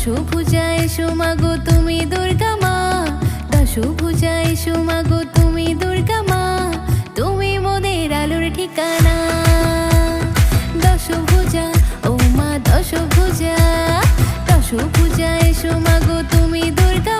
দশভুজা এসো মাগো তুমি দুর্গা মা, দশভুজা এসো মাগো তুমি দুর্গা মা, তুমি মোদের আলোর ঠিকানা। দশভুজা ও মা দশভুজা, দশভুজা এসো মাগো তুমি দুর্গা